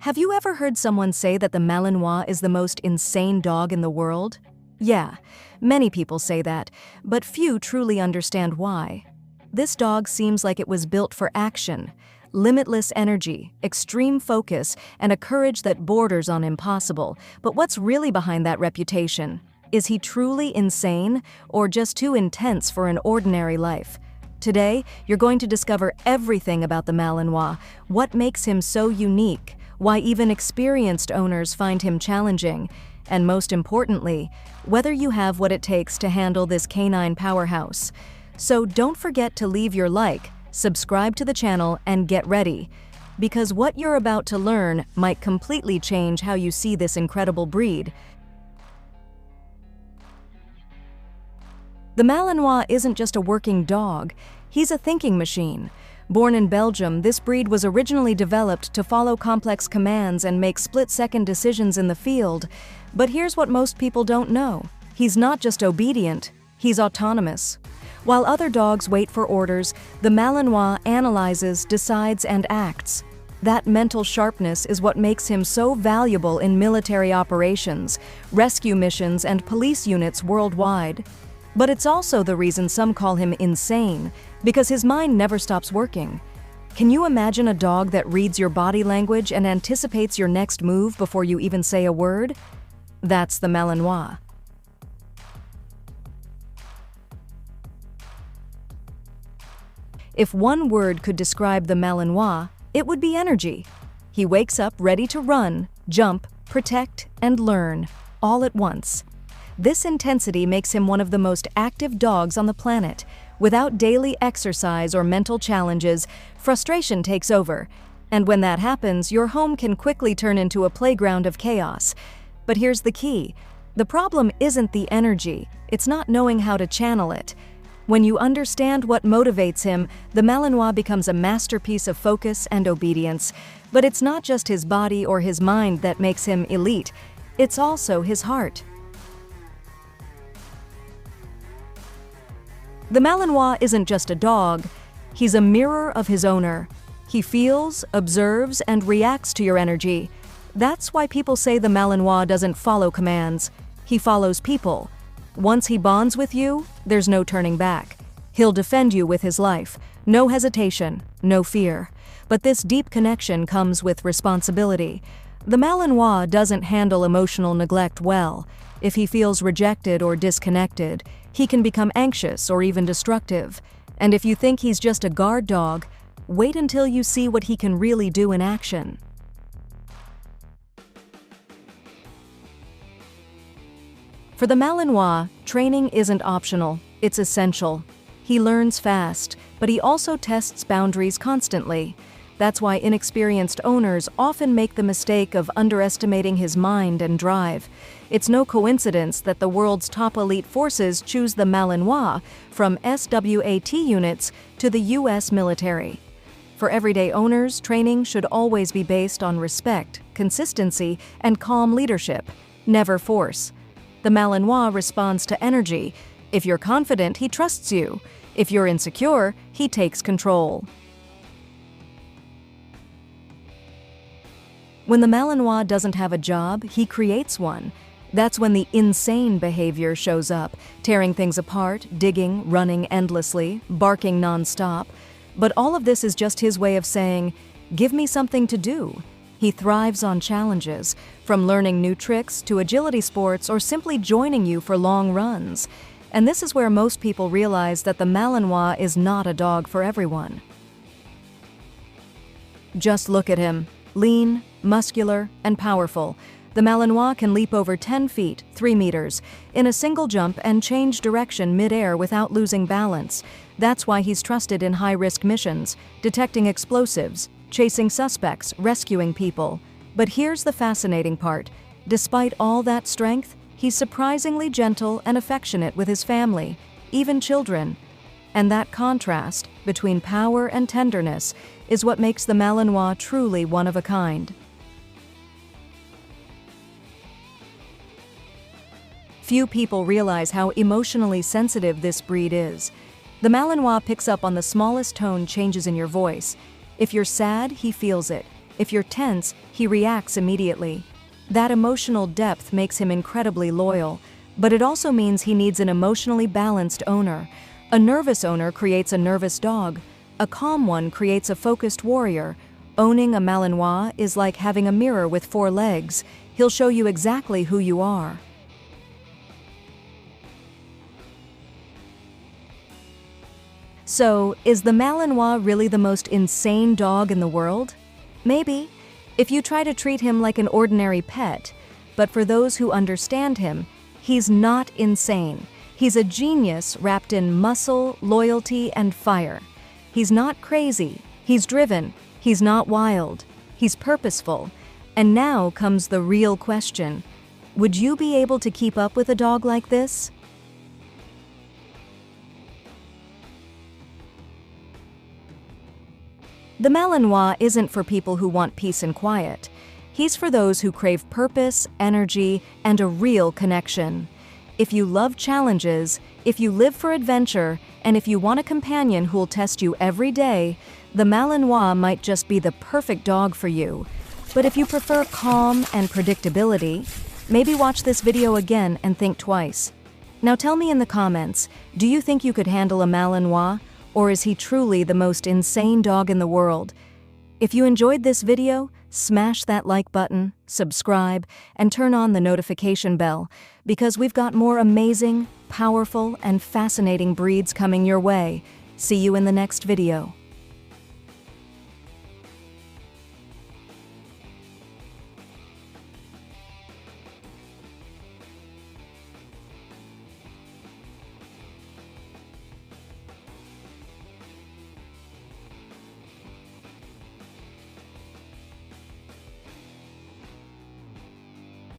Have you ever heard someone say that the Malinois is the most insane dog in the world? Yeah, many people say that, but few truly understand why. This dog seems like it was built for action, limitless energy, extreme focus, and a courage that borders on impossible. But what's really behind that reputation? Is he truly insane, or just too intense for an ordinary life? Today, you're going to discover everything about the Malinois, what makes him so unique, why even experienced owners find him challenging, and most importantly, whether you have what it takes to handle this canine powerhouse. So don't forget to leave your like, subscribe to the channel, and get ready, because what you're about to learn might completely change how you see this incredible breed. The Malinois isn't just a working dog, he's a thinking machine. Born in Belgium, this breed was originally developed to follow complex commands and make split-second decisions in the field. But here's what most people don't know. He's not just obedient, he's autonomous. While other dogs wait for orders, the Malinois analyzes, decides, and acts. That mental sharpness is what makes him so valuable in military operations, rescue missions, and police units worldwide. But it's also the reason some call him insane, because his mind never stops working. Can you imagine a dog that reads your body language and anticipates your next move before you even say a word? That's the Malinois. If one word could describe the Malinois, it would be energy. He wakes up ready to run, jump, protect, and learn, all at once. This intensity makes him one of the most active dogs on the planet. Without daily exercise or mental challenges, frustration takes over. And when that happens, your home can quickly turn into a playground of chaos. But here's the key. The problem isn't the energy, it's not knowing how to channel it. When you understand what motivates him, the Malinois becomes a masterpiece of focus and obedience. But it's not just his body or his mind that makes him elite, it's also his heart. The Malinois isn't just a dog, he's a mirror of his owner. He feels, observes, and reacts to your energy. That's why people say the Malinois doesn't follow commands, he follows people. Once he bonds with you, there's no turning back. He'll defend you with his life, no hesitation, no fear. But this deep connection comes with responsibility. The Malinois doesn't handle emotional neglect well. If he feels rejected or disconnected, he can become anxious or even destructive. And if you think he's just a guard dog, wait until you see what he can really do in action. For the Malinois, training isn't optional, it's essential. He learns fast, but he also tests boundaries constantly. That's why inexperienced owners often make the mistake of underestimating his mind and drive. It's no coincidence that the world's top elite forces choose the Malinois, from SWAT units to the US military. For everyday owners, training should always be based on respect, consistency, and calm leadership, never force. The Malinois responds to energy. If you're confident, he trusts you. If you're insecure, he takes control. When the Malinois doesn't have a job, he creates one. That's when the insane behavior shows up, tearing things apart, digging, running endlessly, barking non-stop. But all of this is just his way of saying, "Give me something to do." He thrives on challenges, from learning new tricks to agility sports or simply joining you for long runs. And this is where most people realize that the Malinois is not a dog for everyone. Just look at him. Lean, muscular, and powerful, the Malinois can leap over 10 feet, 3 meters, in a single jump and change direction mid-air without losing balance. That's why he's trusted in high-risk missions, detecting explosives, chasing suspects, rescuing people. But here's the fascinating part. Despite all that strength, he's surprisingly gentle and affectionate with his family, even children. And that contrast between power and tenderness is what makes the Malinois truly one of a kind. Few people realize how emotionally sensitive this breed is. The Malinois picks up on the smallest tone changes in your voice. If you're sad, he feels it. If you're tense, he reacts immediately. That emotional depth makes him incredibly loyal, but it also means he needs an emotionally balanced owner. A nervous owner creates a nervous dog. A calm one creates a focused warrior. Owning a Malinois is like having a mirror with 4 legs. He'll show you exactly who you are. So, is the Malinois really the most insane dog in the world? Maybe, if you try to treat him like an ordinary pet. But for those who understand him, he's not insane. He's a genius wrapped in muscle, loyalty, and fire. He's not crazy. He's driven. He's not wild. He's purposeful. And now comes the real question. Would you be able to keep up with a dog like this? The Malinois isn't for people who want peace and quiet. He's for those who crave purpose, energy, and a real connection. If you love challenges, if you live for adventure, and if you want a companion who'll test you every day, the Malinois might just be the perfect dog for you. But if you prefer calm and predictability, maybe watch this video again and think twice. Now tell me in the comments, do you think you could handle a Malinois? Or is he truly the most insane dog in the world? If you enjoyed this video, smash that like button, subscribe, and turn on the notification bell, because we've got more amazing, powerful, and fascinating breeds coming your way. See you in the next video.